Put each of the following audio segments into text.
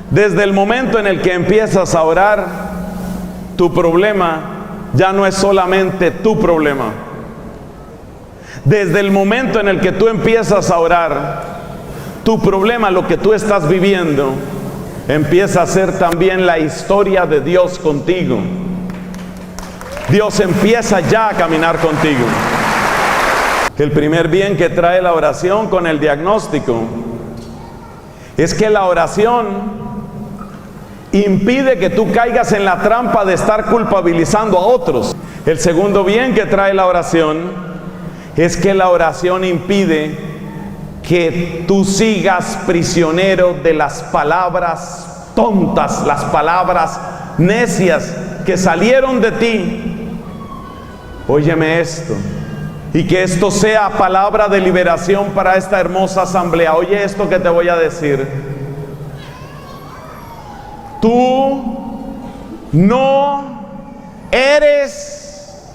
Desde el momento en el que empiezas a orar, tu problema ya no es solamente tu problema. Desde el momento en el que tú empiezas a orar, tu problema, lo que tú estás viviendo, empieza a ser también la historia de Dios contigo. Dios empieza ya a caminar contigo. El primer bien que trae la oración con el diagnóstico es que la oración impide que tú caigas en la trampa de estar culpabilizando a otros. El segundo bien que trae la oración es que la oración impide que tú sigas prisionero de las palabras tontas, las palabras necias que salieron de ti. Óyeme esto, y que esto sea palabra de liberación para esta hermosa asamblea. Oye esto que te voy a decir. Tú no eres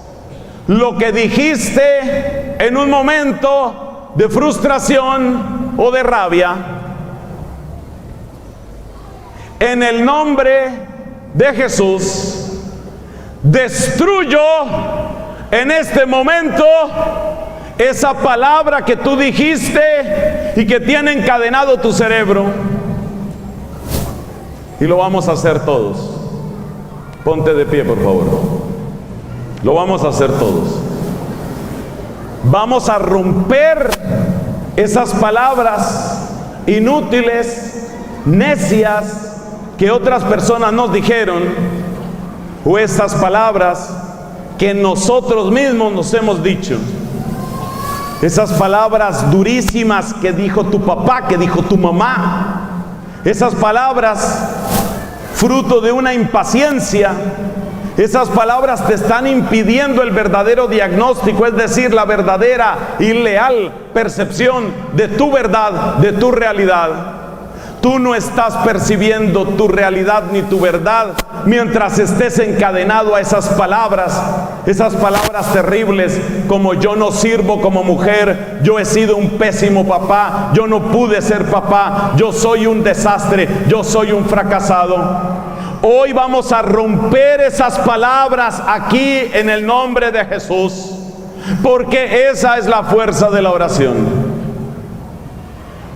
lo que dijiste en un momento de frustración o de rabia. En el nombre de Jesús, destruyo en este momento esa palabra que tú dijiste y que tiene encadenado tu cerebro. Y lo vamos a hacer todos. Ponte de pie, por favor. Lo vamos a hacer todos. Vamos a romper esas palabras inútiles, necias, que otras personas nos dijeron, o estas palabras que nosotros mismos nos hemos dicho. Esas palabras durísimas que dijo tu papá, que dijo tu mamá. Esas palabras fruto de una impaciencia. Esas palabras te están impidiendo el verdadero diagnóstico, es decir, la verdadera y leal percepción de tu verdad, de tu realidad. Tú no estás percibiendo tu realidad ni tu verdad mientras estés encadenado a esas palabras terribles como yo no sirvo como mujer, yo he sido un pésimo papá, yo no pude ser papá, yo soy un desastre, yo soy un fracasado. Hoy vamos a romper esas palabras aquí en el nombre de Jesús, porque esa es la fuerza de la oración.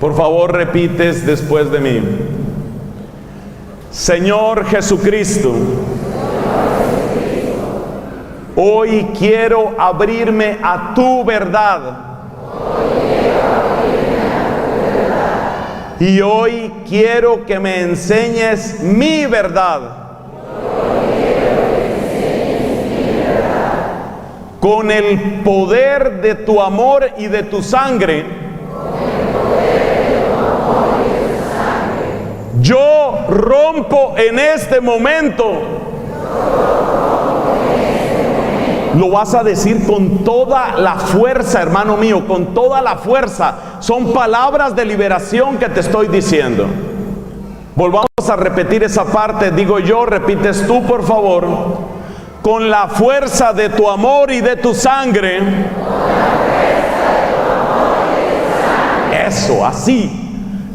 Por favor, repites después de mí. Señor Jesucristo, hoy quiero abrirme a tu verdad. Y hoy quiero que me enseñes mi verdad. Con el poder de tu amor y de tu sangre, yo rompo en este momento. Lo vas a decir con toda la fuerza, hermano mío, con toda la fuerza. Son palabras de liberación que te estoy diciendo. Volvamos a repetir esa parte. Digo yo, repites tú, por favor. Con la fuerza de tu amor y de tu sangre. Eso, así.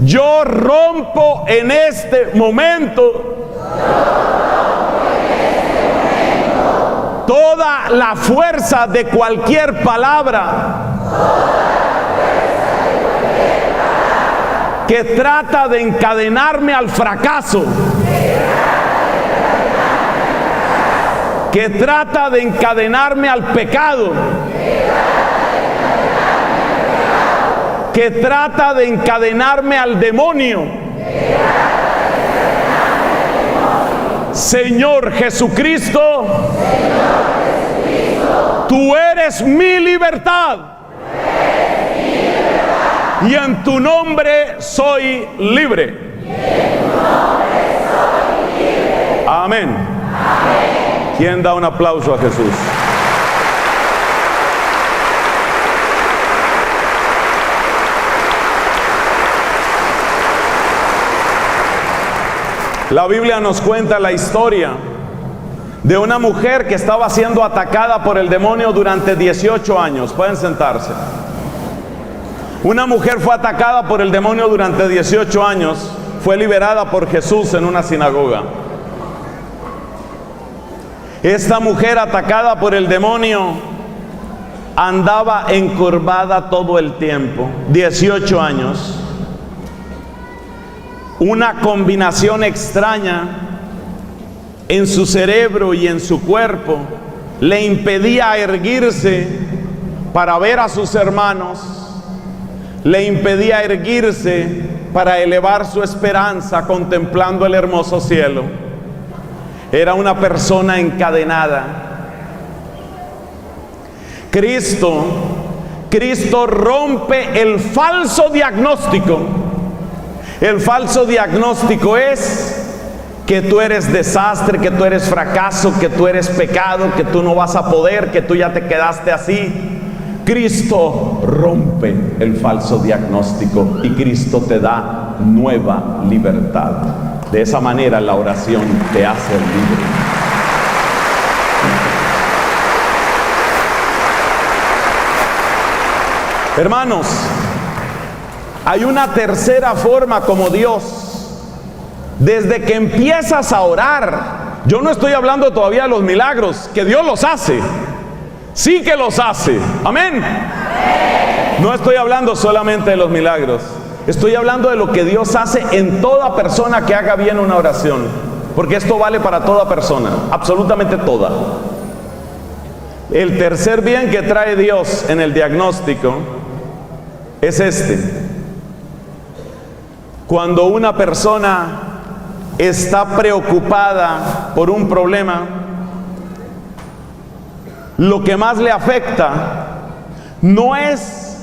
Yo rompo en este momento toda la fuerza de cualquier palabra que trata de encadenarme al fracaso, que trata de encadenarme al pecado, que trata de encadenarme al demonio. Señor Jesucristo, tú eres mi libertad. Y en tu nombre soy libre. Amén. ¿Quién da un aplauso a Jesús? La Biblia nos cuenta la historia de una mujer que estaba siendo atacada por el demonio durante 18 años. Pueden sentarse. Una mujer fue atacada por el demonio durante 18 años. fue liberada por Jesús en una sinagoga. Esta mujer, atacada por el demonio, andaba encorvada todo el tiempo, 18 años. Una combinación extraña en su cerebro y en su cuerpo le impedía erguirse para ver a sus hermanos, le impedía erguirse para elevar su esperanza contemplando el hermoso cielo. Era una persona encadenada. Cristo rompe el falso diagnóstico. El falso diagnóstico es que tú eres desastre, que tú eres fracaso, que tú eres pecado, que tú no vas a poder, que tú ya te quedaste así. Cristo rompe el falso diagnóstico y Cristo te da nueva libertad. De esa manera la oración te hace libre. Hermanos, hay una tercera forma como Dios, desde que empiezas a orar, yo no estoy hablando todavía de los milagros, que Dios los hace, sí que los hace, amén. No estoy hablando solamente de los milagros, estoy hablando de lo que Dios hace en toda persona que haga bien una oración, porque esto vale para toda persona, absolutamente toda. El tercer bien que trae Dios en el diagnóstico es este. Cuando una persona está preocupada por un problema, lo que más le afecta no es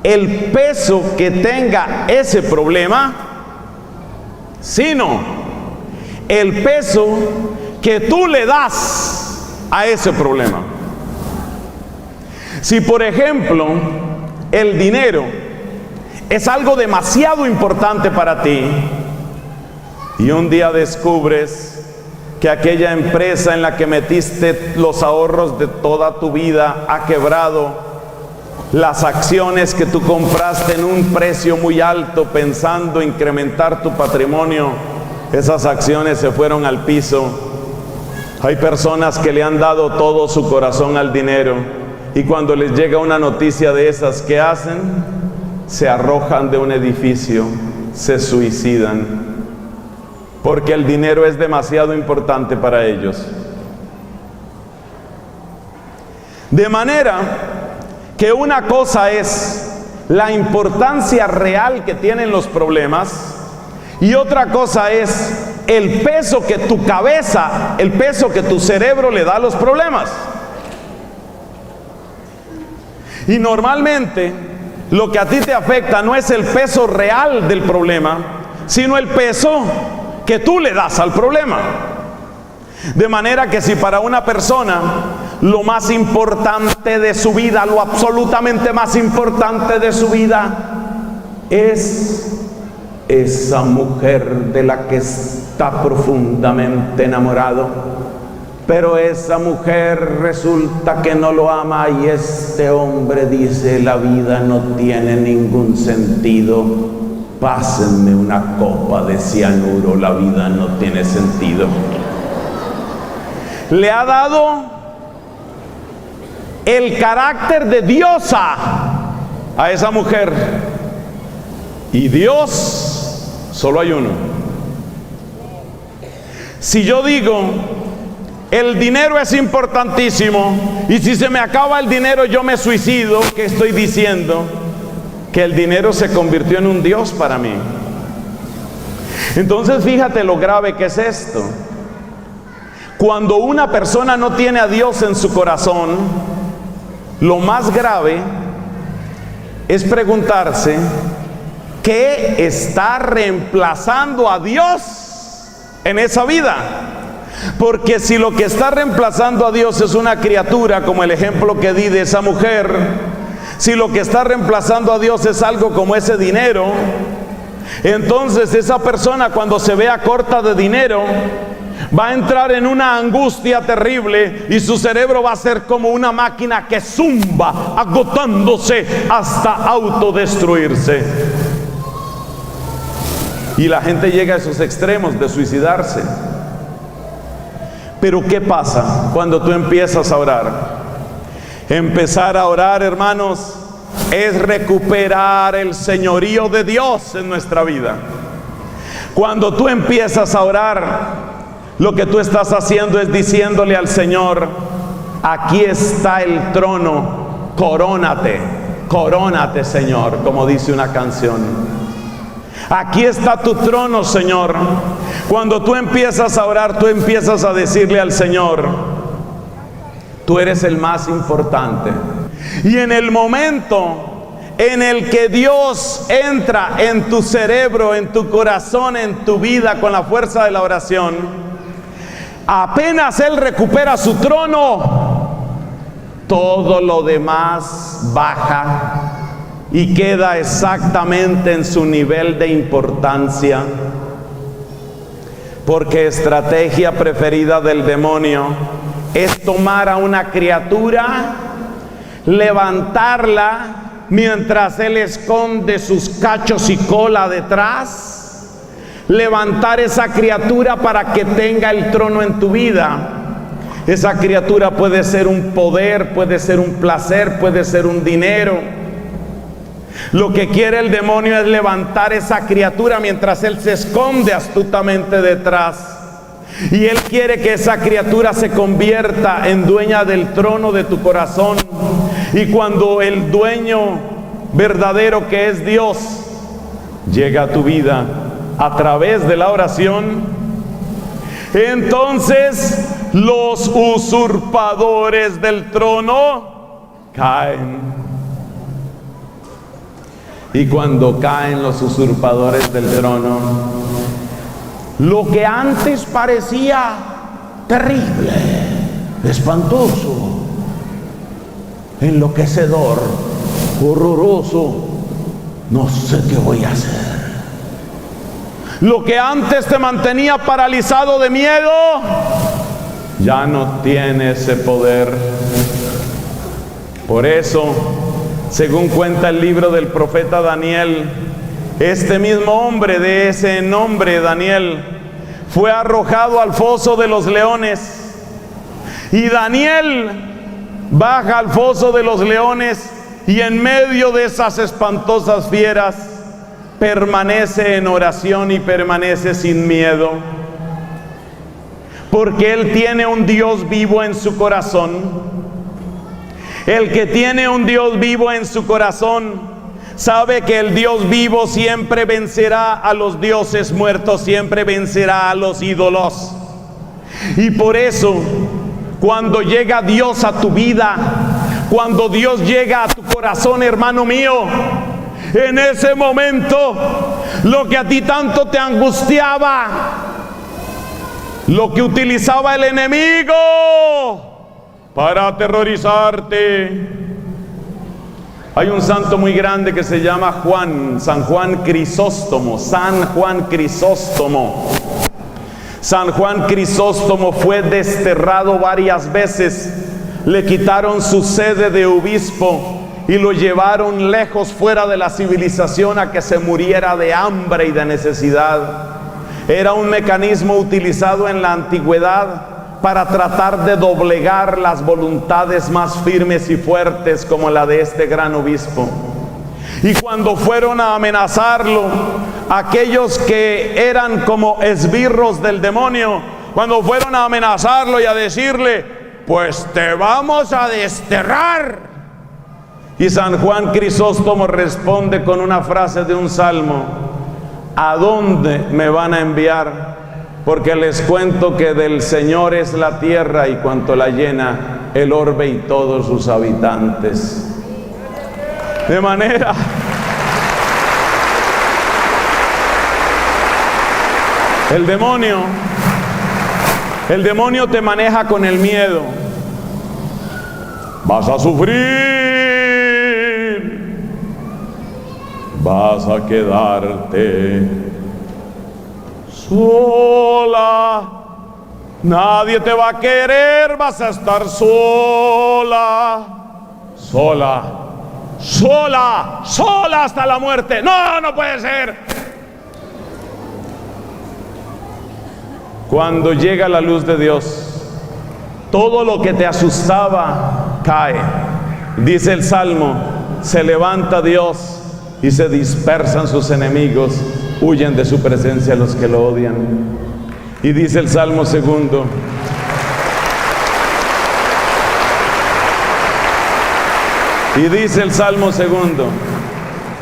el peso que tenga ese problema, sino el peso que tú le das a ese problema. Si por ejemplo el dinero es algo demasiado importante para ti y un día descubres que aquella empresa en la que metiste los ahorros de toda tu vida ha quebrado, las acciones que tú compraste en un precio muy alto pensando incrementar tu patrimonio, esas acciones se fueron al piso. Hay personas que le han dado todo su corazón al dinero y cuando les llega una noticia de esas, ¿qué hacen? Se arrojan de un edificio, se suicidan, porque el dinero es demasiado importante para ellos. De manera que una cosa es la importancia real que tienen los problemas y otra cosa es el peso que tu cabeza, el peso que tu cerebro le da a los problemas. Y normalmente lo que a ti te afecta no es el peso real del problema, sino el peso que tú le das al problema. De manera que si para una persona lo más importante de su vida, lo absolutamente más importante de su vida es esa mujer de la que está profundamente enamorado, pero esa mujer resulta que no lo ama y este hombre dice: la vida no tiene ningún sentido, pásenme una copa de cianuro, la vida no tiene sentido. Le ha dado el carácter de diosa a esa mujer, y Dios solo hay uno. Si yo digo el dinero es importantísimo y si se me acaba el dinero yo me suicido, ¿qué estoy diciendo? Que el dinero se convirtió en un Dios para mí. Entonces fíjate lo grave que es esto. Cuando una persona no tiene a Dios en su corazón, lo más grave es preguntarse ¿qué está reemplazando a Dios en esa vida? Porque si lo que está reemplazando a Dios es una criatura, como el ejemplo que di de esa mujer, si lo que está reemplazando a Dios es algo como ese dinero, entonces esa persona cuando se vea corta de dinero va a entrar en una angustia terrible y su cerebro va a ser como una máquina que zumba, agotándose hasta autodestruirse. Y la gente llega a esos extremos de suicidarse. Pero ¿qué pasa cuando tú empiezas a orar? Empezar a orar, hermanos, es recuperar el señorío de Dios en nuestra vida. Cuando tú empiezas a orar, lo que tú estás haciendo es diciéndole al Señor: aquí está el trono, corónate, corónate, Señor, como dice una canción. Aquí está tu trono, Señor. Cuando tú empiezas a orar, tú empiezas a decirle al Señor: tú eres el más importante. Y en el momento en el que Dios entra en tu cerebro, en tu corazón, en tu vida con la fuerza de la oración, apenas Él recupera su trono, todo lo demás baja y queda exactamente en su nivel de importancia. Porque estrategia preferida del demonio es tomar a una criatura, levantarla mientras él esconde sus cachos y cola detrás, levantar esa criatura para que tenga el trono en tu vida. Esa criatura puede ser un poder, puede ser un placer, puede ser un dinero. Lo que quiere el demonio es levantar esa criatura mientras él se esconde astutamente detrás. Y él quiere que esa criatura se convierta en dueña del trono de tu corazón. Y cuando el dueño verdadero, que es Dios, llega a tu vida a través de la oración, entonces los usurpadores del trono caen. Y cuando caen los usurpadores del trono, lo que antes parecía terrible, espantoso, enloquecedor, horroroso, no sé qué voy a hacer. Lo que antes te mantenía paralizado de miedo, ya no tiene ese poder. Por eso, según cuenta el libro del profeta Daniel, este mismo hombre de ese nombre, Daniel, fue arrojado al foso de los leones. Y Daniel baja al foso de los leones y en medio de esas espantosas fieras permanece en oración y permanece sin miedo. Porque él tiene un Dios vivo en su corazón. El que tiene un Dios vivo en su corazón sabe que el Dios vivo siempre vencerá a los dioses muertos, siempre vencerá a los ídolos. Y por eso, cuando llega Dios a tu vida, cuando Dios llega a tu corazón, hermano mío, en ese momento, lo que a ti tanto te angustiaba, lo que utilizaba el enemigo para aterrorizarte. Hay un santo muy grande que se llama Juan, San Juan Crisóstomo, San Juan Crisóstomo. San Juan Crisóstomo fue desterrado varias veces. Le quitaron su sede de obispo y lo llevaron lejos fuera de la civilización a que se muriera de hambre y de necesidad. Era un mecanismo utilizado en la antigüedad para tratar de doblegar las voluntades más firmes y fuertes como la de este gran obispo. Y cuando fueron a amenazarlo, aquellos que eran como esbirros del demonio, cuando fueron a amenazarlo y a decirle: pues te vamos a desterrar. Y San Juan Crisóstomo responde con una frase de un salmo: ¿a dónde me van a enviar? Porque les cuento que del Señor es la tierra y cuanto la llena, el orbe y todos sus habitantes. De manera el demonio te maneja con el miedo. Vas a sufrir, vas a quedarte sola, nadie te va a querer, vas a estar sola, sola, sola, sola hasta la muerte. No, no puede ser. Cuando llega la luz de Dios, todo lo que te asustaba cae. Dice el Salmo, se levanta Dios y se dispersan sus enemigos, huyen de su presencia los que lo odian. Y dice el Salmo segundo,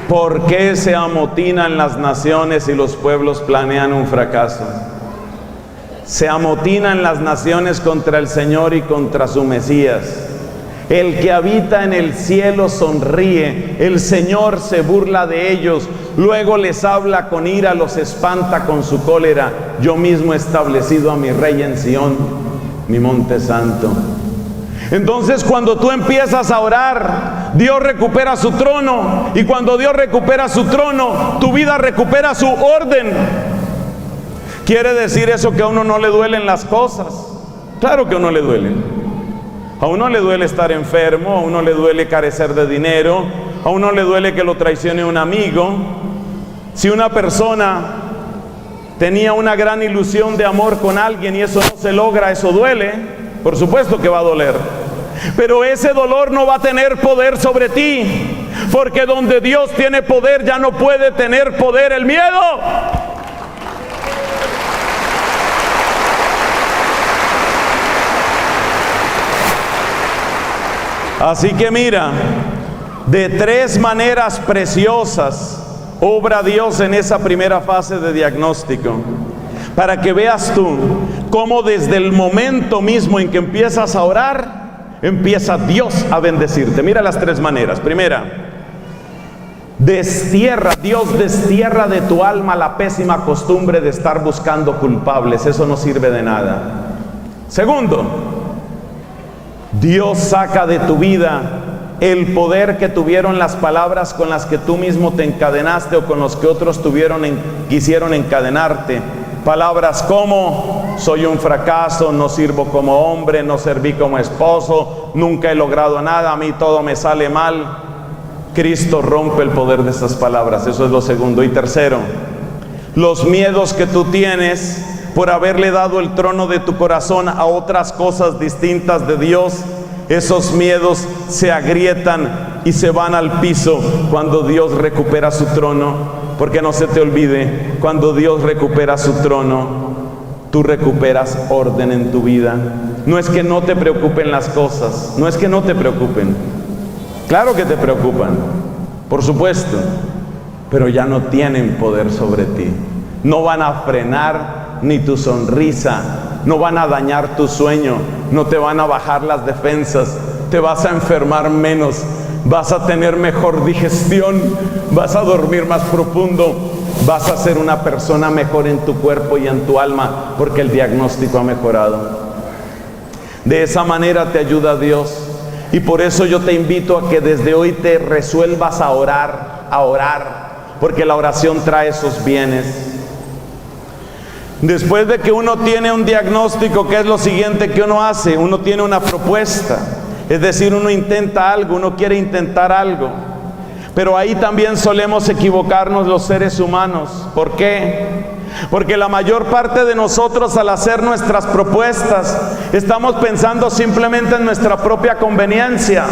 ¿por qué se amotinan las naciones y los pueblos planean un fracaso? Se amotinan las naciones contra el Señor y contra su Mesías. El que habita en el cielo sonríe, el Señor se burla de ellos, luego les habla con ira, los espanta con su cólera. Yo mismo he establecido a mi rey en Sión, mi monte santo. Entonces, cuando tú empiezas a orar, Dios recupera su trono, y cuando Dios recupera su trono, tu vida recupera su orden. ¿Quiere decir eso que a uno no le duelen las cosas? Claro que a uno le duelen. A uno le duele estar enfermo, a uno le duele carecer de dinero, a uno le duele que lo traicione un amigo. Si una persona tenía una gran ilusión de amor con alguien y eso no se logra, eso duele. Por supuesto que va a doler. Pero ese dolor no va a tener poder sobre ti, porque donde Dios tiene poder ya no puede tener poder el miedo. Así que mira, de 3 maneras preciosas obra Dios en esa primera fase de diagnóstico, para que veas tú cómo desde el momento mismo en que empiezas a orar, empieza Dios a bendecirte. Mira las 3 maneras. Primera, Dios destierra de tu alma la pésima costumbre de estar buscando culpables. Eso no sirve de nada. Segundo, Dios saca de tu vida el poder que tuvieron las palabras con las que tú mismo te encadenaste o con los que otros quisieron encadenarte. Palabras como: soy un fracaso, no sirvo como hombre, no serví como esposo, nunca he logrado nada, a mí todo me sale mal. Cristo rompe el poder de esas palabras. Eso es lo segundo. Y tercero, los miedos que tú tienes por haberle dado el trono de tu corazón a otras cosas distintas de Dios, esos miedos se agrietan y se van al piso cuando Dios recupera su trono. Porque no se te olvide, cuando Dios recupera su trono, tú recuperas orden en tu vida. No es que no te preocupen las cosas, no es que no te preocupen. Claro que te preocupan, por supuesto, pero ya no tienen poder sobre ti. No van a frenar ni tu sonrisa, no van a dañar tu sueño, no te van a bajar las defensas, te vas a enfermar menos, vas a tener mejor digestión, vas a dormir más profundo, vas a ser una persona mejor en tu cuerpo y en tu alma, porque el diagnóstico ha mejorado. De esa manera te ayuda Dios, y por eso yo te invito a que desde hoy te resuelvas a orar, porque la oración trae esos bienes. Después de que uno tiene un diagnóstico, ¿qué es lo siguiente que uno hace? Uno tiene una propuesta. Es decir, uno intenta algo, uno quiere intentar algo. Pero ahí también solemos equivocarnos los seres humanos. ¿Por qué? Porque la mayor parte de nosotros, al hacer nuestras propuestas, estamos pensando simplemente en nuestra propia conveniencia.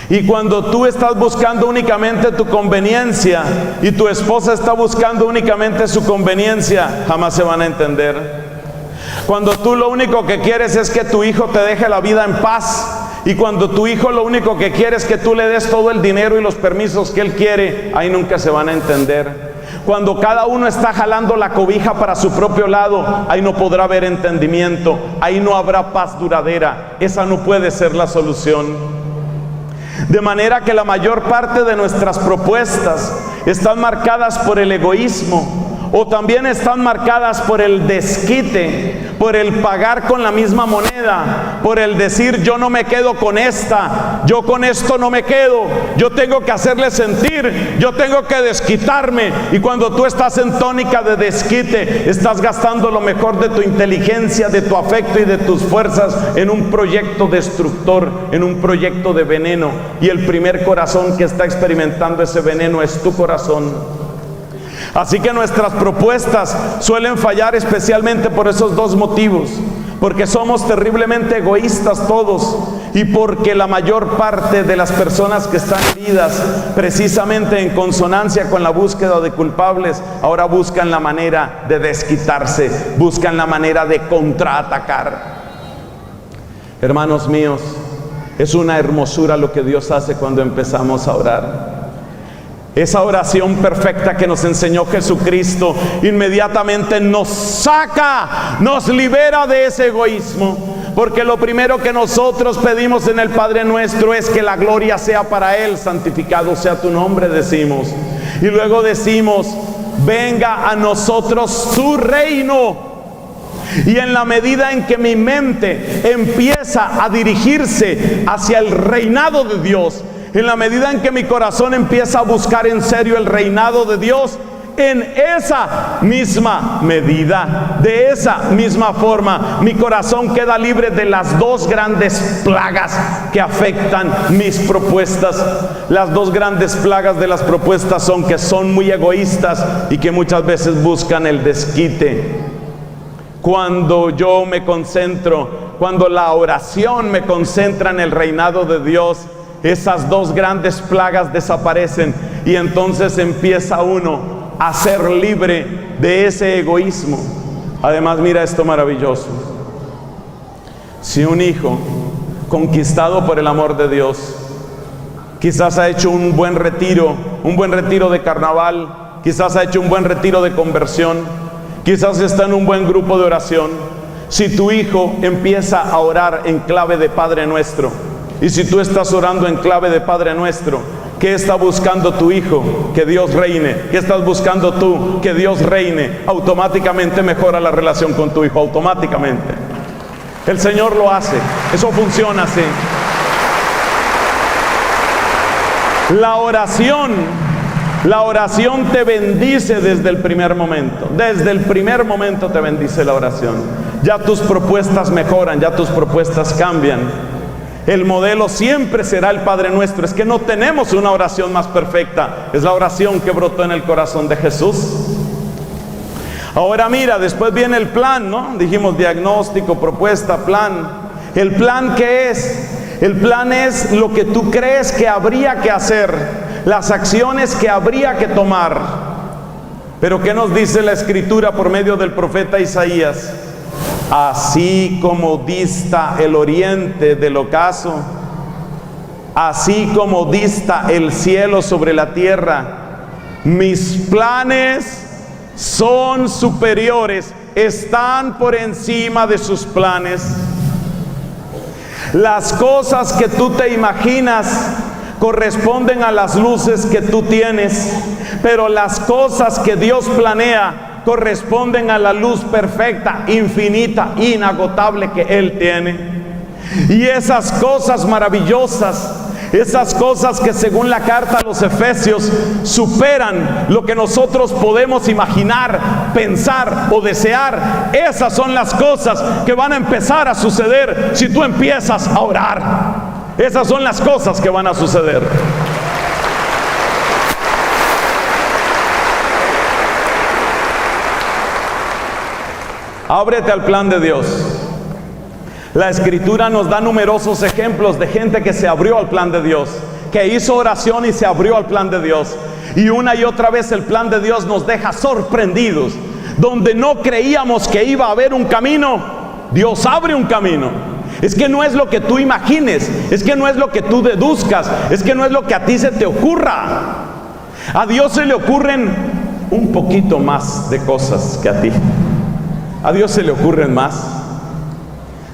Y cuando tú estás buscando únicamente tu conveniencia y tu esposa está buscando únicamente su conveniencia, jamás se van a entender. Cuando tú lo único que quieres es que tu hijo te deje la vida en paz, y cuando tu hijo lo único que quiere es que tú le des todo el dinero y los permisos que él quiere, ahí nunca se van a entender. Cuando cada uno está jalando la cobija para su propio lado, ahí no podrá haber entendimiento, ahí no habrá paz duradera. Esa no puede ser la solución. De manera que la mayor parte de nuestras propuestas están marcadas por el egoísmo, o también están marcadas por el desquite, por el pagar con la misma moneda, por el decir: yo no me quedo con esta, yo con esto no me quedo, yo tengo que hacerle sentir, yo tengo que desquitarme. Y cuando tú estás en tónica de desquite, estás gastando lo mejor de tu inteligencia, de tu afecto y de tus fuerzas en un proyecto destructor, en un proyecto de veneno. Y el primer corazón que está experimentando ese veneno es tu corazón. Así que nuestras propuestas suelen fallar especialmente por esos dos motivos. Porque somos terriblemente egoístas todos y porque la mayor parte de las personas que están heridas precisamente en consonancia con la búsqueda de culpables, ahora buscan la manera de desquitarse, buscan la manera de contraatacar. Hermanos míos, es una hermosura lo que Dios hace cuando empezamos a orar. Esa oración perfecta que nos enseñó Jesucristo inmediatamente nos saca, nos libera de ese egoísmo. Porque lo primero que nosotros pedimos en el Padre Nuestro es que la gloria sea para Él. Santificado sea tu nombre, decimos. Y luego decimos, venga a nosotros tu reino. Y en la medida en que mi mente empieza a dirigirse hacia el reinado de Dios, en la medida en que mi corazón empieza a buscar en serio el reinado de Dios, en esa misma medida, de esa misma forma, mi corazón queda libre de las dos grandes plagas que afectan mis propuestas. Las dos grandes plagas de las propuestas son que son muy egoístas y que muchas veces buscan el desquite. Cuando yo me concentro, cuando la oración me concentra en el reinado de Dios, esas dos grandes plagas desaparecen y entonces empieza uno a ser libre de ese egoísmo. Además, mira esto maravilloso. Si un hijo conquistado por el amor de Dios, quizás ha hecho un buen retiro de carnaval, quizás ha hecho un buen retiro de conversión, quizás está en un buen grupo de oración. Si tu hijo empieza a orar en clave de Padre Nuestro, y si tú estás orando en clave de Padre Nuestro, ¿qué está buscando tu hijo? Que Dios reine. ¿Qué estás buscando tú? Que Dios reine. Automáticamente mejora la relación con tu hijo, automáticamente. El Señor lo hace. Eso funciona así. La oración te bendice desde el primer momento. Desde el primer momento te bendice la oración. Ya tus propuestas mejoran, ya tus propuestas cambian. El modelo siempre será el Padre Nuestro. Es que no tenemos una oración más perfecta. Es la oración que brotó en el corazón de Jesús. Ahora mira, después viene el plan, ¿no? Dijimos diagnóstico, propuesta, plan. ¿El plan qué es? El plan es lo que tú crees que habría que hacer, las acciones que habría que tomar. Pero ¿qué nos dice la Escritura por medio del profeta Isaías? Así como dista el oriente del ocaso, así como dista el cielo sobre la tierra, mis planes son superiores, están por encima de sus planes. Las cosas que tú te imaginas corresponden a las luces que tú tienes, pero las cosas que Dios planea corresponden a la luz perfecta, infinita, inagotable que Él tiene. Y esas cosas maravillosas, esas cosas que según la carta a los Efesios superan lo que nosotros podemos imaginar, pensar o desear, esas son las cosas que van a empezar a suceder si tú empiezas a orar. Esas son las cosas que van a suceder. Ábrete al plan de Dios. La Escritura nos da numerosos ejemplos de gente que se abrió al plan de Dios, que hizo oración y se abrió al plan de Dios. Y una y otra vez el plan de Dios nos deja sorprendidos. Donde no creíamos que iba a haber un camino, Dios abre un camino. Es que no es lo que tú imagines, es que no es lo que tú deduzcas, es que no es lo que a ti se te ocurra. A Dios se le ocurren un poquito más de cosas que a ti. A Dios se le ocurren más.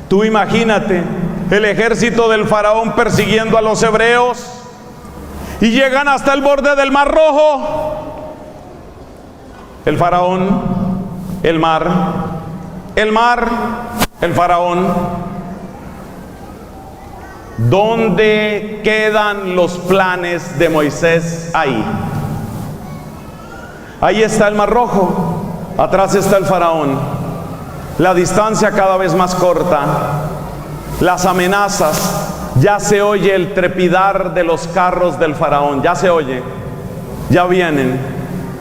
Tú imagínate el ejército del faraón persiguiendo a los hebreos y llegan hasta el borde del Mar Rojo. El faraón, el mar, el faraón. ¿Dónde quedan los planes de Moisés? Ahí. Ahí está el Mar Rojo, atrás está el faraón. La distancia cada vez más corta, las amenazas, ya se oye el trepidar de los carros del faraón, ya se oye, ya vienen.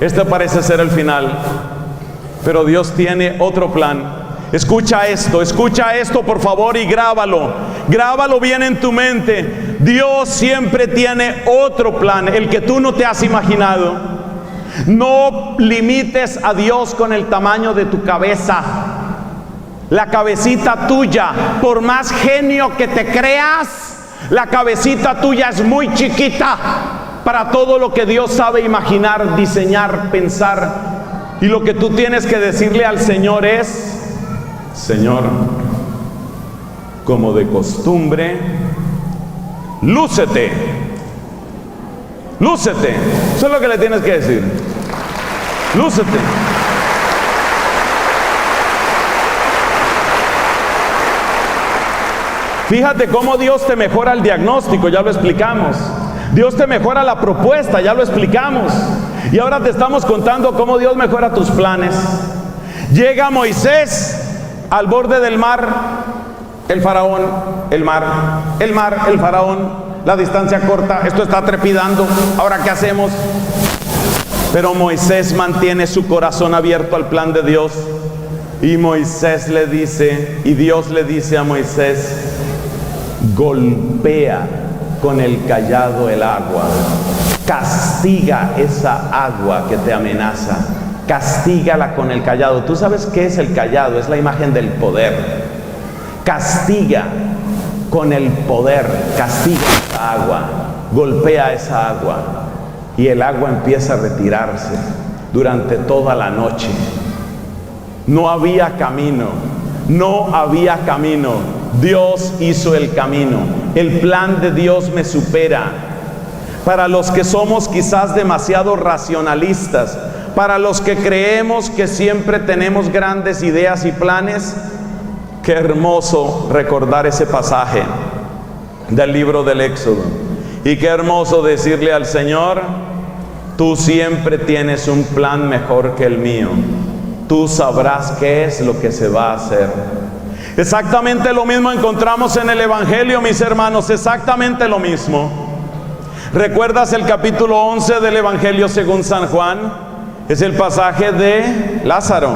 Este parece ser el final, pero Dios tiene otro plan. Escucha esto por favor y grábalo bien en tu mente. Dios siempre tiene otro plan, el que tú no te has imaginado. No limites a Dios con el tamaño de tu cabeza. La cabecita tuya, por más genio que te creas, la cabecita tuya es muy chiquita para todo lo que Dios sabe imaginar, diseñar, pensar. Y lo que tú tienes que decirle al Señor es: Señor, como de costumbre, lúcete. Lúcete. Eso es lo que le tienes que decir. Lúcete. Fíjate cómo Dios te mejora el diagnóstico, ya lo explicamos. Dios te mejora la propuesta, ya lo explicamos. Y ahora te estamos contando cómo Dios mejora tus planes. Llega Moisés al borde del mar, el faraón, el mar, el faraón, la distancia corta, esto está trepidando, ¿ahora qué hacemos? Pero Moisés mantiene su corazón abierto al plan de Dios. Y Moisés le dice, y Dios le dice a Moisés: golpea con el cayado el agua, castiga esa agua que te amenaza, castígala con el cayado. ¿Tú sabes qué es el cayado? Es la imagen del poder. Castiga con el poder, castiga esa agua, golpea esa agua, y el agua empieza a retirarse durante toda la noche. No había camino, no había camino. Dios hizo el camino. El plan de Dios me supera. Para los que somos quizás demasiado racionalistas, para los que creemos que siempre tenemos grandes ideas y planes, qué hermoso recordar ese pasaje del libro del Éxodo. Y qué hermoso decirle al Señor: tú siempre tienes un plan mejor que el mío. Tú sabrás qué es lo que se va a hacer. Exactamente lo mismo encontramos en el Evangelio, mis hermanos, exactamente lo mismo. ¿Recuerdas el capítulo 11 del Evangelio según San Juan? Es el pasaje de Lázaro.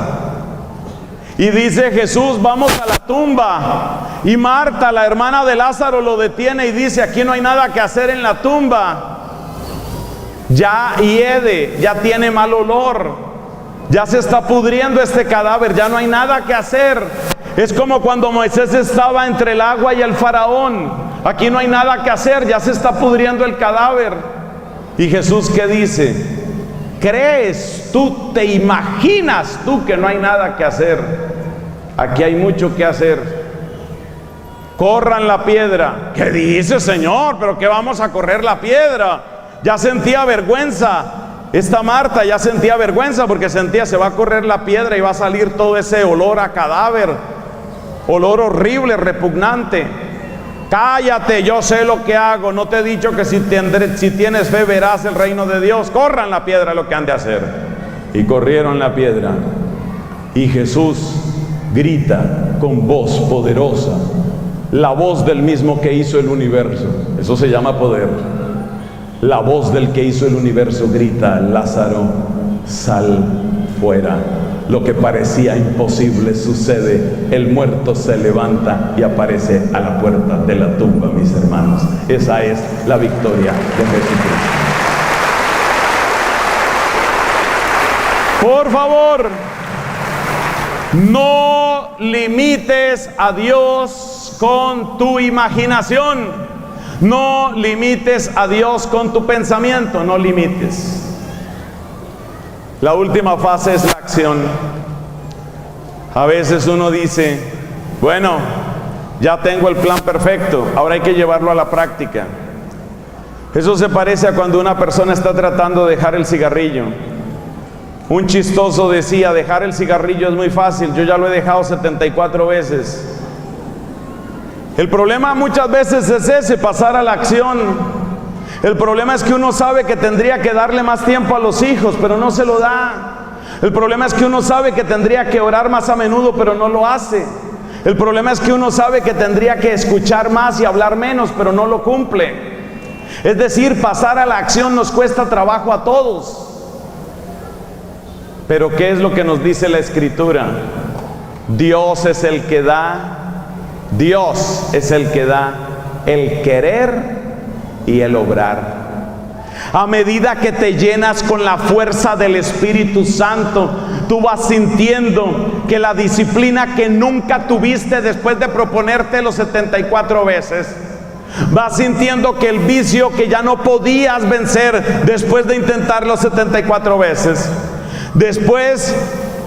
Y dice Jesús: vamos a la tumba. Y Marta, la hermana de Lázaro, lo detiene y dice: aquí no hay nada que hacer en la tumba. Ya hiede, ya tiene mal olor. Ya se está pudriendo este cadáver, ya no hay nada que hacer. Es como cuando Moisés estaba entre el agua y el faraón. Aquí no hay nada que hacer, ya se está pudriendo el cadáver. Y Jesús, ¿qué dice? ¿Crees tú, te imaginas tú que no hay nada que hacer? Aquí hay mucho que hacer. Corran la piedra. ¿Qué dice, Señor? ¿Pero qué vamos a correr la piedra? Ya sentía vergüenza. Esta Marta ya sentía vergüenza porque sentía: se va a correr la piedra y va a salir todo ese olor a cadáver, olor horrible, repugnante. Cállate, yo sé lo que hago. No te he dicho que si tienes fe verás el reino de Dios. Corran la piedra, lo que han de hacer. Y corrieron la piedra. Y Jesús grita con voz poderosa, la voz del mismo que hizo el universo. Eso se llama poder. La voz del que hizo el universo grita: Lázaro, sal fuera. Lo que parecía imposible sucede. El muerto se levanta y aparece a la puerta de la tumba, mis hermanos. Esa es la victoria de Jesucristo. Por favor, no limites a Dios con tu imaginación. No limites a Dios con tu pensamiento, no limites. La última fase es la acción. A veces uno dice: bueno, ya tengo el plan perfecto, ahora hay que llevarlo a la práctica. Eso se parece a cuando una persona está tratando de dejar el cigarrillo. Un chistoso decía: dejar el cigarrillo es muy fácil, yo ya lo he dejado 74 veces. El problema muchas veces es ese, pasar a la acción. El problema es que uno sabe que tendría que darle más tiempo a los hijos, pero no se lo da. El problema es que uno sabe que tendría que orar más a menudo, pero no lo hace. El problema es que uno sabe que tendría que escuchar más y hablar menos, pero no lo cumple. Es decir, pasar a la acción nos cuesta trabajo a todos. Pero ¿qué es lo que nos dice la Escritura? Dios es el que da, Dios es el que da el querer y el obrar. A medida que te llenas con la fuerza del Espíritu Santo, tú vas sintiendo que la disciplina que nunca tuviste después de proponértelo 74 veces, vas sintiendo que el vicio que ya no podías vencer después de intentarlo 74 veces, después,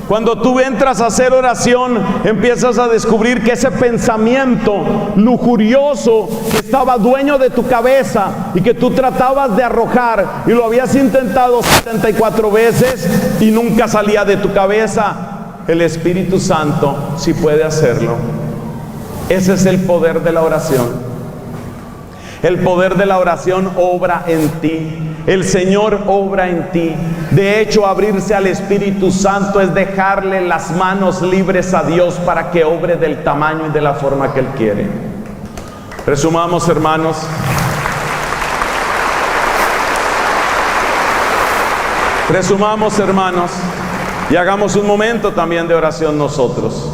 cuando tú entras a hacer oración, empiezas a descubrir que ese pensamiento lujurioso que estaba dueño de tu cabeza y que tú tratabas de arrojar y lo habías intentado 74 veces y nunca salía de tu cabeza, el Espíritu Santo sí puede hacerlo. Ese es el poder de la oración. El poder de la oración obra en ti. El Señor obra en ti. De hecho, abrirse al Espíritu Santo es dejarle las manos libres a Dios para que obre del tamaño y de la forma que Él quiere. Resumamos, hermanos. Resumamos, hermanos, y hagamos un momento también de oración nosotros.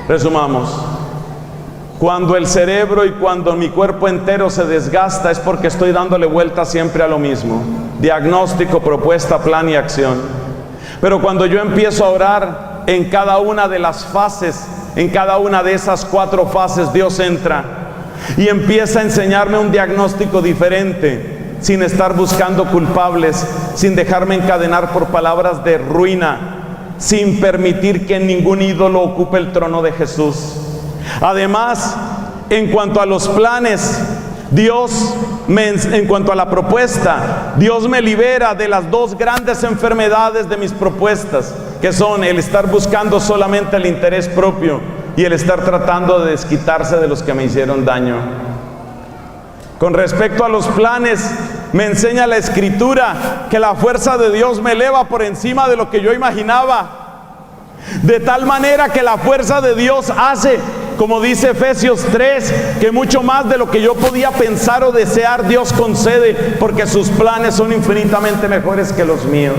Resumamos. Cuando el cerebro y cuando mi cuerpo entero se desgasta es porque estoy dándole vuelta siempre a lo mismo. Diagnóstico, propuesta, plan y acción. Pero cuando yo empiezo a orar en cada una de las fases, en cada una de esas 4 fases, Dios entra y empieza a enseñarme un diagnóstico diferente, sin estar buscando culpables, sin dejarme encadenar por palabras de ruina, sin permitir que ningún ídolo ocupe el trono de Jesús. Además, en cuanto a los planes, en cuanto a la propuesta, Dios me libera de las 2 grandes enfermedades de mis propuestas, que son el estar buscando solamente el interés propio y el estar tratando de desquitarse de los que me hicieron daño. Con respecto a los planes, me enseña la Escritura que la fuerza de Dios me eleva por encima de lo que yo imaginaba, de tal manera que la fuerza de Dios hace, como dice Efesios 3, que mucho más de lo que yo podía pensar o desear, Dios concede, porque sus planes son infinitamente mejores que los míos.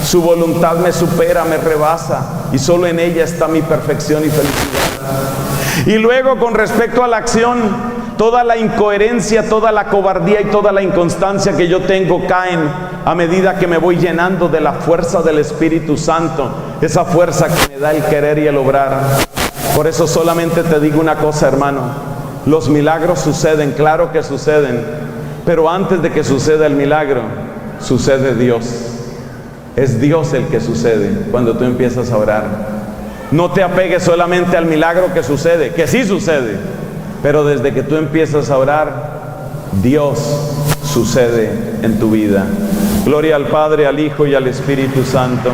Su voluntad me supera, me rebasa, y solo en ella está mi perfección y felicidad. Y luego, con respecto a la acción, toda la incoherencia, toda la cobardía y toda la inconstancia que yo tengo caen a medida que me voy llenando de la fuerza del Espíritu Santo, esa fuerza que me da el querer y el obrar. Por eso solamente te digo una cosa, hermano: los milagros suceden, claro que suceden, pero antes de que suceda el milagro, sucede Dios. Es Dios el que sucede cuando tú empiezas a orar. No te apegues solamente al milagro que sucede, que sí sucede, pero desde que tú empiezas a orar, Dios sucede en tu vida. Gloria al Padre, al Hijo y al Espíritu Santo.